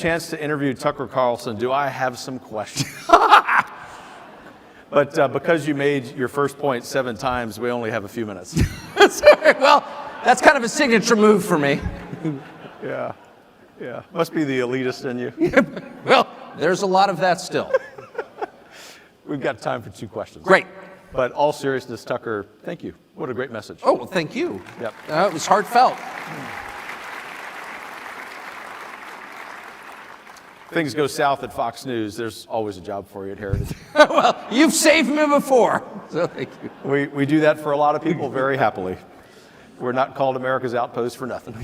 chance to interview Tucker Carlson, do I have some questions? But because you made your first point 7 times, we only have a few minutes. Well, that's kind of a signature move for me. Yeah. Must be the elitist in you. Well, there's a lot of that still. We've got time for 2 questions. Great. But all seriousness, Tucker, thank you. What a great message. Oh, well, thank you. Yep. It was heartfelt. Things go south at Fox News, there's always a job for you at Heritage. Well, you've saved me before, so thank you. We do that for a lot of people very happily. We're not called America's Outpost for nothing.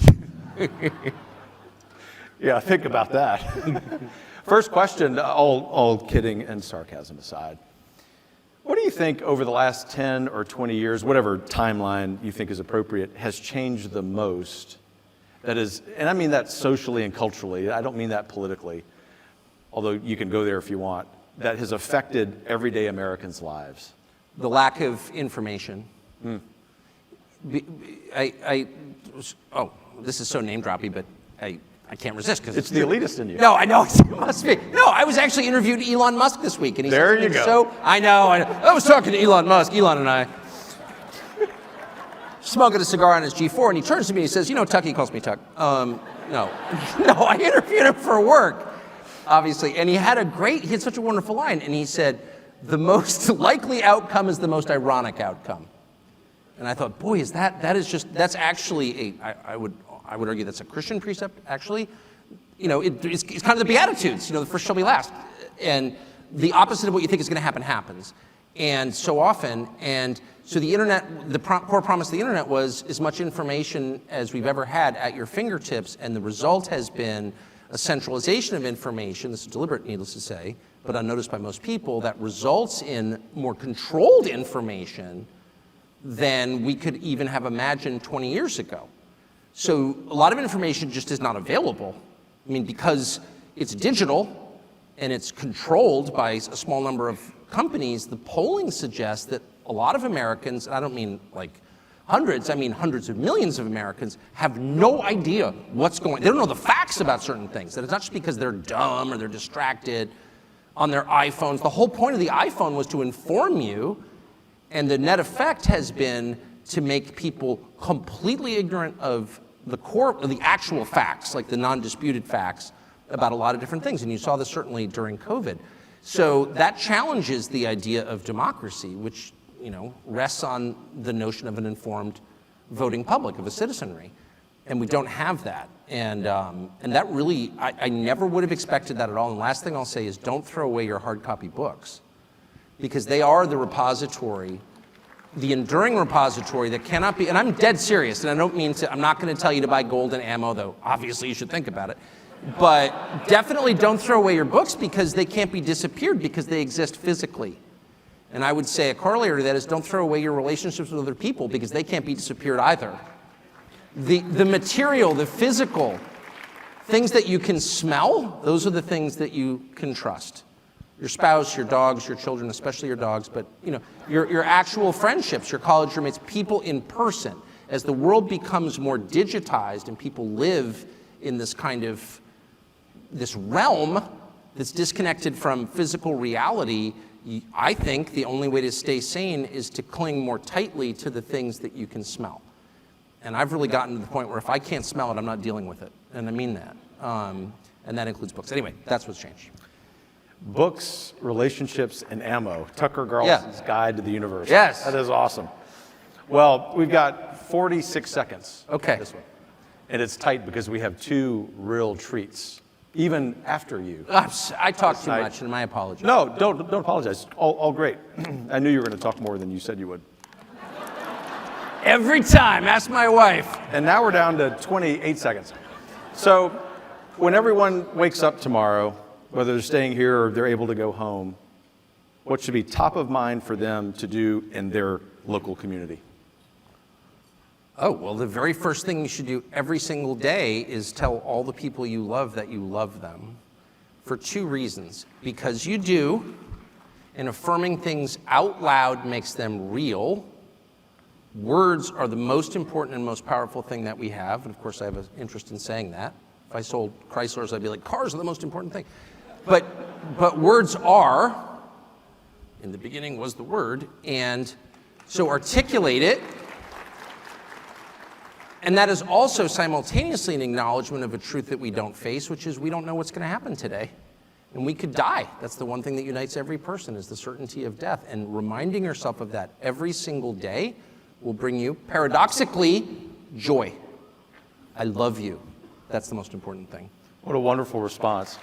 Yeah, think about that. First question, all kidding and sarcasm aside. What do you think over the last 10 or 20 years, whatever timeline you think is appropriate, has changed the most? That is, and I mean that socially and culturally, I don't mean that politically, although you can go there if you want, that has affected everyday Americans' lives? The lack of information. This is so name-droppy, but I can't resist because it's the elitist in you. No, I know, it must be. No, I was actually interviewed Elon Musk this week, and he there said you go. So I know. I was talking to Elon Musk, Elon and I, smoking a cigar on his G4, and he turns to me and he says, Tuck, he calls me Tuck. No, I interviewed him for work, obviously, and he had such a wonderful line, and he said, the most likely outcome is the most ironic outcome. And I thought, boy, that's actually I would argue that's a Christian precept, actually. It's kind of the Beatitudes, the first shall be last. And the opposite of what you think is going to happen happens. And so often, so the internet, the core promise of the internet was as much information as we've ever had at your fingertips, and the result has been a centralization of information. This is deliberate, needless to say, but unnoticed by most people, that results in more controlled information than we could even have imagined 20 years ago. So a lot of information just is not available. I mean, because it's digital and it's controlled by a small number of companies, the polling suggests that a lot of Americans, and I don't mean like hundreds, I mean hundreds of millions of Americans, have no idea what's going on. They don't know the facts about certain things. That it's not just because they're dumb or they're distracted on their iPhones. The whole point of the iPhone was to inform you, and the net effect has been to make people completely ignorant of the actual facts, like the non-disputed facts about a lot of different things. And you saw this certainly during COVID. So that challenges the idea of democracy, which rests on the notion of an informed voting public, of a citizenry. And we don't have that. And that really, I never would have expected that at all. And the last thing I'll say is don't throw away your hard copy books, because they are the repository, the enduring repository that cannot be, and I'm dead serious, and I don't mean to, I'm not going to tell you to buy golden ammo, though obviously you should think about it, but definitely don't throw away your books, because they can't be disappeared, because they exist physically. And I would say a corollary to that is don't throw away your relationships with other people, because they can't be disappeared either. The material, the physical, things that you can smell, those are the things that you can trust. Your spouse, your dogs, your children, especially your dogs, but your actual friendships, your college roommates, people in person. As the world becomes more digitized and people live in this kind of, this realm that's disconnected from physical reality, I think the only way to stay sane is to cling more tightly to the things that you can smell. And I've really gotten to the point where if I can't smell it, I'm not dealing with it. And I mean that. And that includes books. Anyway, that's what's changed. Books, relationships, and ammo. Tucker Carlson's Guide to the Universe. Yes. That is awesome. Well, we've got 46 seconds. Okay. This one. And it's tight because we have 2 real treats, even after you. I talk too much, and my apologies. No, don't apologize. All great. I knew you were going to talk more than you said you would. Every time, ask my wife. And now we're down to 28 seconds. So when everyone wakes up tomorrow, whether they're staying here or they're able to go home, what should be top of mind for them to do in their local community? Oh, well, the very first thing you should do every single day is tell all the people you love that you love them, for 2 reasons. Because you do, and affirming things out loud makes them real. Words are the most important and most powerful thing that we have, and of course I have an interest in saying that. If I sold Chryslers, I'd be like, cars are the most important thing. But words are, in the beginning was the word, and so articulate it. And that is also simultaneously an acknowledgement of a truth that we don't face, which is we don't know what's going to happen today. And we could die. That's the one thing that unites every person, is the certainty of death. And reminding yourself of that every single day will bring you, paradoxically, joy. I love you. That's the most important thing. What a wonderful response.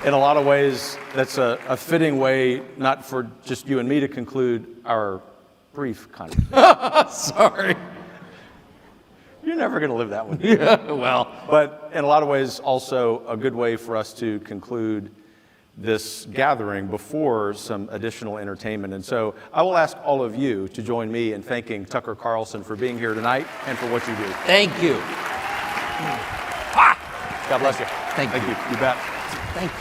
In a lot of ways, that's a fitting way, not for just you and me, to conclude our brief conversation. Sorry. You're never going to live that one. Yeah, well. But in a lot of ways, also a good way for us to conclude this gathering before some additional entertainment. And so I will ask all of you to join me in thanking Tucker Carlson for being here tonight and for what you do. Thank you. God bless you. Thank you. You bet. Thank you.